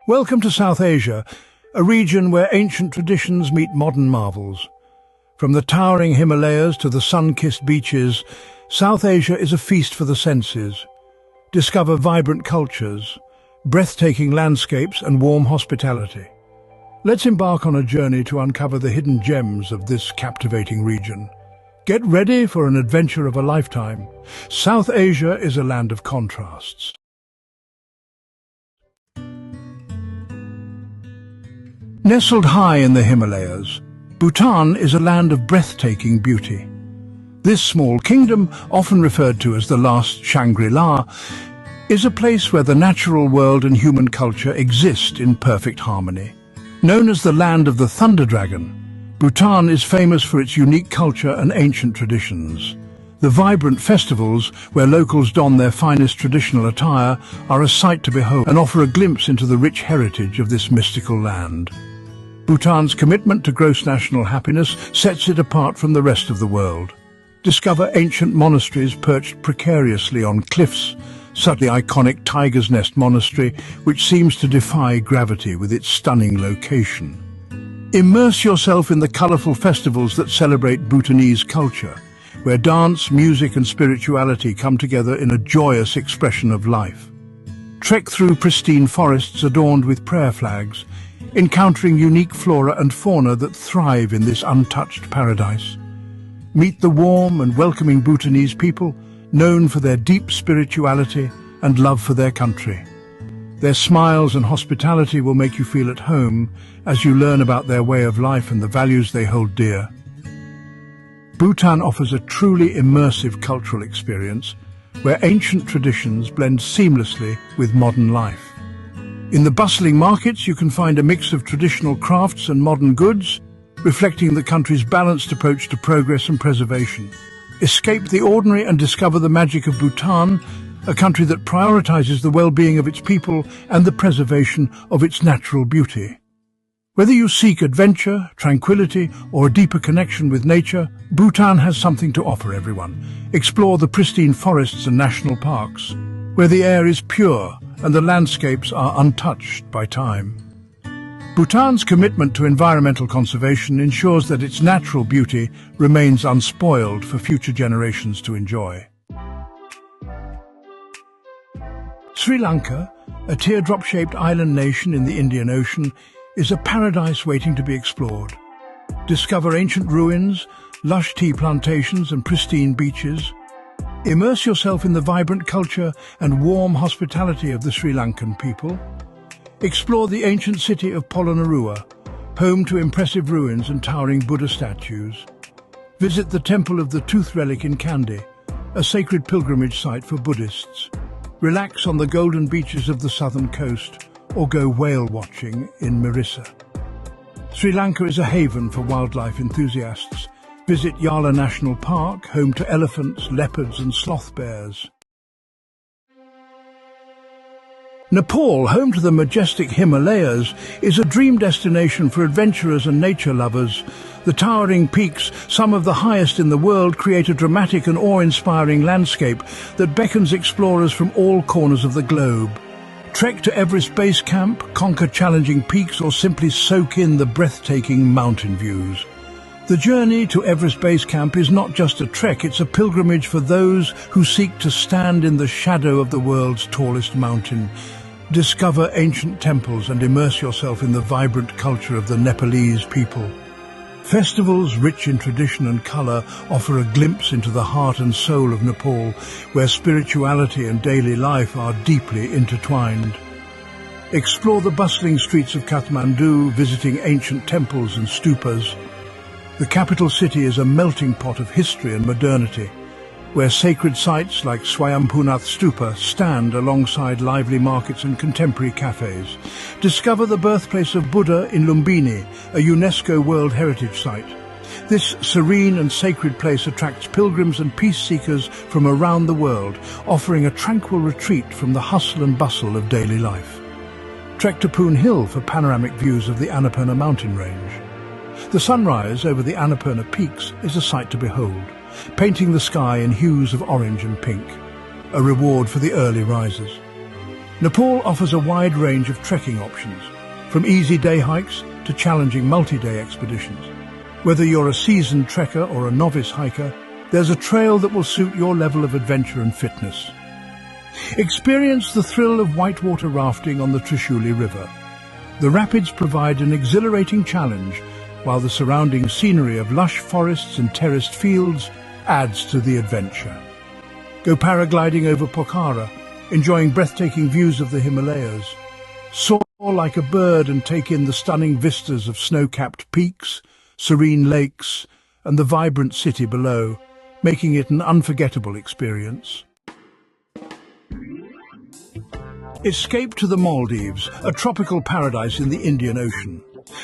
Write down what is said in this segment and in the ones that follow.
Welcome to South Asia, a region where ancient traditions meet modern marvels. From the towering Himalayas to the sun-kissed beaches, South Asia is a feast for the senses. Discover vibrant cultures, breathtaking landscapes and warm hospitality. Let's embark on a journey to uncover the hidden gems of this captivating region. Get ready for an adventure of a lifetime. South Asia is a land of contrasts. Nestled high in the Himalayas, Bhutan is a land of breathtaking beauty. This small kingdom, often referred to as the last Shangri-La, is a place where the natural world and human culture exist in perfect harmony. Known as the land of the Thunder Dragon, Bhutan is famous for its unique culture and ancient traditions. The vibrant festivals, where locals don their finest traditional attire, are a sight to behold and offer a glimpse into the rich heritage of this mystical land. Bhutan's commitment to gross national happiness sets it apart from the rest of the world. Discover ancient monasteries perched precariously on cliffs, such as the iconic Tiger's Nest Monastery, which seems to defy gravity with its stunning location. Immerse yourself in the colorful festivals that celebrate Bhutanese culture, where dance, music and spirituality come together in a joyous expression of life. Trek through pristine forests adorned with prayer flags, encountering unique flora and fauna that thrive in this untouched paradise. Meet the warm and welcoming Bhutanese people, known for their deep spirituality and love for their country. Their smiles and hospitality will make you feel at home as you learn about their way of life and the values they hold dear. Bhutan offers a truly immersive cultural experience where ancient traditions blend seamlessly with modern life. In the bustling markets, you can find a mix of traditional crafts and modern goods, reflecting the country's balanced approach to progress and preservation. Escape the ordinary and discover the magic of Bhutan, a country that prioritizes the well-being of its people and the preservation of its natural beauty. Whether you seek adventure, tranquility, or a deeper connection with nature, Bhutan has something to offer everyone. Explore the pristine forests and national parks, where the air is pure and the landscapes are untouched by time. Bhutan's commitment to environmental conservation ensures that its natural beauty remains unspoiled for future generations to enjoy. Sri Lanka, a teardrop-shaped island nation in the Indian Ocean, is a paradise waiting to be explored. Discover ancient ruins, lush tea plantations and pristine beaches. Immerse yourself in the vibrant culture and warm hospitality of the Sri Lankan people. Explore the ancient city of Polonnaruwa, home to impressive ruins and towering Buddha statues. Visit the Temple of the Tooth Relic in Kandy, a sacred pilgrimage site for Buddhists. Relax on the golden beaches of the southern coast, or go whale watching in Mirissa. Sri Lanka is a haven for wildlife enthusiasts. Visit Yala National Park, home to elephants, leopards and sloth bears. Nepal, home to the majestic Himalayas, is a dream destination for adventurers and nature lovers. The towering peaks, some of the highest in the world, create a dramatic and awe-inspiring landscape that beckons explorers from all corners of the globe. Trek to Everest Base Camp, conquer challenging peaks, or simply soak in the breathtaking mountain views. The journey to Everest Base Camp is not just a trek, it's a pilgrimage for those who seek to stand in the shadow of the world's tallest mountain. Discover ancient temples and immerse yourself in the vibrant culture of the Nepalese people. Festivals rich in tradition and colour offer a glimpse into the heart and soul of Nepal, where spirituality and daily life are deeply intertwined. Explore the bustling streets of Kathmandu, visiting ancient temples and stupas. The capital city is a melting pot of history and modernity, where sacred sites like Swayambhunath Stupa stand alongside lively markets and contemporary cafes. Discover the birthplace of Buddha in Lumbini, a UNESCO World Heritage Site. This serene and sacred place attracts pilgrims and peace seekers from around the world, offering a tranquil retreat from the hustle and bustle of daily life. Trek to Poon Hill for panoramic views of the Annapurna mountain range. The sunrise over the Annapurna peaks is a sight to behold, painting the sky in hues of orange and pink, a reward for the early risers. Nepal offers a wide range of trekking options, from easy day hikes to challenging multi-day expeditions. Whether you're a seasoned trekker or a novice hiker, there's a trail that will suit your level of adventure and fitness. Experience the thrill of whitewater rafting on the Trishuli River. The rapids provide an exhilarating challenge, while the surrounding scenery of lush forests and terraced fields adds to the adventure. Go paragliding over Pokhara, enjoying breathtaking views of the Himalayas. Soar like a bird and take in the stunning vistas of snow-capped peaks, serene lakes, and the vibrant city below, making it an unforgettable experience. Escape to the Maldives, a tropical paradise in the Indian Ocean.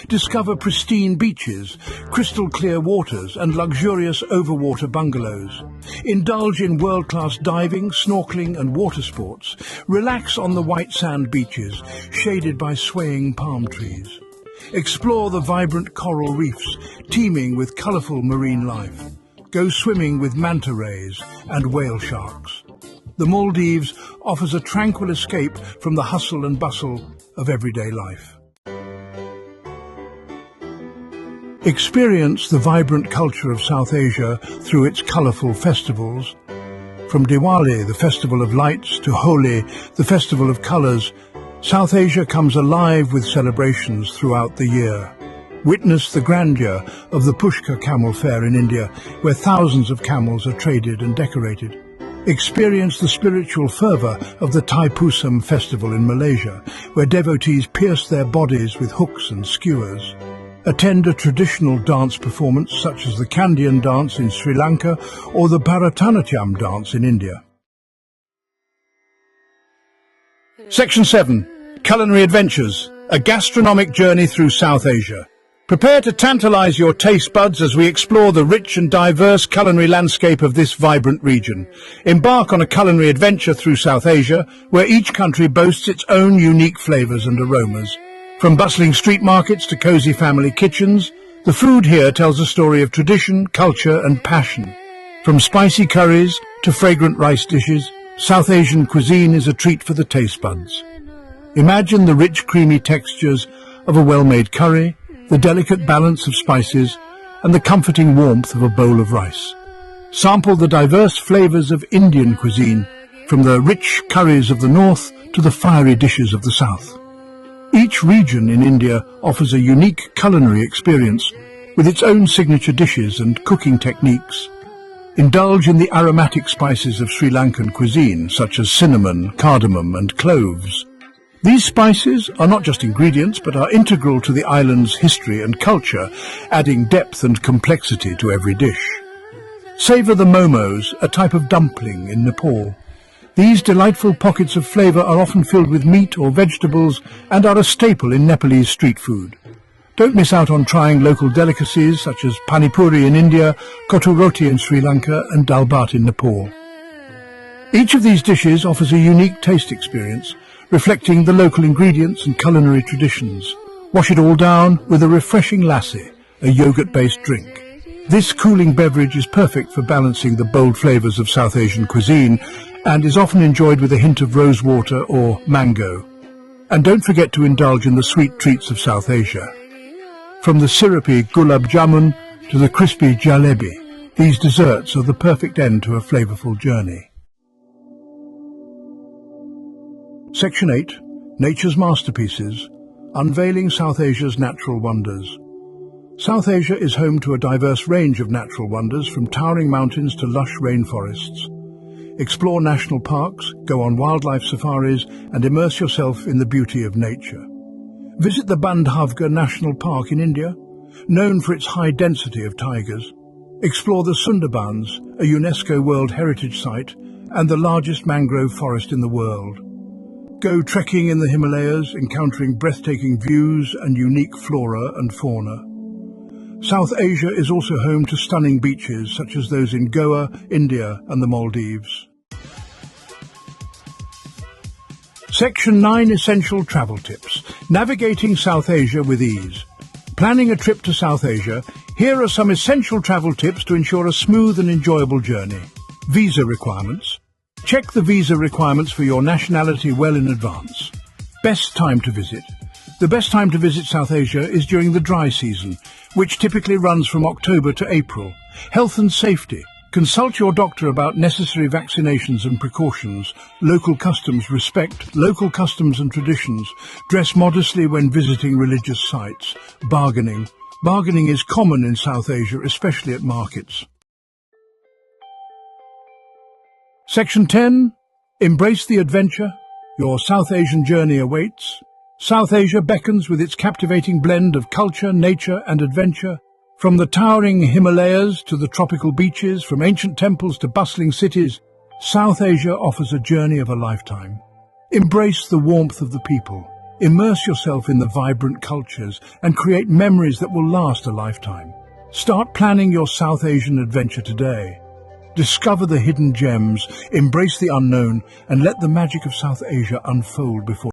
Discover pristine beaches, crystal-clear waters, and luxurious overwater bungalows. Indulge in world-class diving, snorkeling, and water sports. Relax on the white sand beaches, shaded by swaying palm trees. Explore the vibrant coral reefs, teeming with colourful marine life. Go swimming with manta rays and whale sharks. The Maldives offers a tranquil escape from the hustle and bustle of everyday life. Experience the vibrant culture of South Asia through its colourful festivals. From Diwali, the festival of lights, to Holi, the festival of colours, South Asia comes alive with celebrations throughout the year. Witness the grandeur of the Pushkar Camel Fair in India, where thousands of camels are traded and decorated. Experience the spiritual fervour of the Thaipusam festival in Malaysia, where devotees pierce their bodies with hooks and skewers. Attend a traditional dance performance such as the Kandyan dance in Sri Lanka or the Bharatanatyam dance in India. Section 7. Culinary Adventures, a gastronomic journey through South Asia. Prepare to tantalize your taste buds as we explore the rich and diverse culinary landscape of this vibrant region. Embark on a culinary adventure through South Asia, where each country boasts its own unique flavors and aromas. From bustling street markets to cozy family kitchens, the food here tells a story of tradition, culture, and passion. From spicy curries to fragrant rice dishes, South Asian cuisine is a treat for the taste buds. Imagine the rich, creamy textures of a well-made curry, the delicate balance of spices, and the comforting warmth of a bowl of rice. Sample the diverse flavors of Indian cuisine, from the rich curries of the north to the fiery dishes of the south. Each region in India offers a unique culinary experience with its own signature dishes and cooking techniques. Indulge in the aromatic spices of Sri Lankan cuisine, such as cinnamon, cardamom, and cloves. These spices are not just ingredients, but are integral to the island's history and culture, adding depth and complexity to every dish. Savor the momos, a type of dumpling in Nepal. These delightful pockets of flavour are often filled with meat or vegetables and are a staple in Nepalese street food. Don't miss out on trying local delicacies such as pani puri in India, kotu roti in Sri Lanka, and dal bhat in Nepal. Each of these dishes offers a unique taste experience, reflecting the local ingredients and culinary traditions. Wash it all down with a refreshing lassi, a yogurt-based drink. This cooling beverage is perfect for balancing the bold flavours of South Asian cuisine and is often enjoyed with a hint of rose water or mango. And don't forget to indulge in the sweet treats of South Asia. From the syrupy gulab jamun to the crispy jalebi, these desserts are the perfect end to a flavourful journey. Section 8. Nature's Masterpieces, Unveiling South Asia's Natural Wonders. South Asia is home to a diverse range of natural wonders, from towering mountains to lush rainforests. Explore national parks, go on wildlife safaris, and immerse yourself in the beauty of nature. Visit the Bandhavgarh National Park in India, known for its high density of tigers. Explore the Sundarbans, a UNESCO World Heritage Site, and the largest mangrove forest in the world. Go trekking in the Himalayas, encountering breathtaking views and unique flora and fauna. South Asia is also home to stunning beaches such as those in Goa, India, and the Maldives. Section 9. Essential Travel Tips, Navigating South Asia with Ease. Planning a trip to South Asia, here are some essential travel tips to ensure a smooth and enjoyable journey. Visa requirements. Check the visa requirements for your nationality well in advance. Best time to visit. The best time to visit South Asia is during the dry season, which typically runs from October to April. Health and safety. Consult your doctor about necessary vaccinations and precautions. Local customs. Respect local customs and traditions. Dress modestly when visiting religious sites. Bargaining. Bargaining is common in South Asia, especially at markets. Section 10. Embrace the adventure. Your South Asian journey awaits. South Asia beckons with its captivating blend of culture, nature and adventure. From the towering Himalayas to the tropical beaches, from ancient temples to bustling cities, South Asia offers a journey of a lifetime. Embrace the warmth of the people. Immerse yourself in the vibrant cultures and create memories that will last a lifetime. Start planning your South Asian adventure today. Discover the hidden gems, embrace the unknown, and let the magic of South Asia unfold before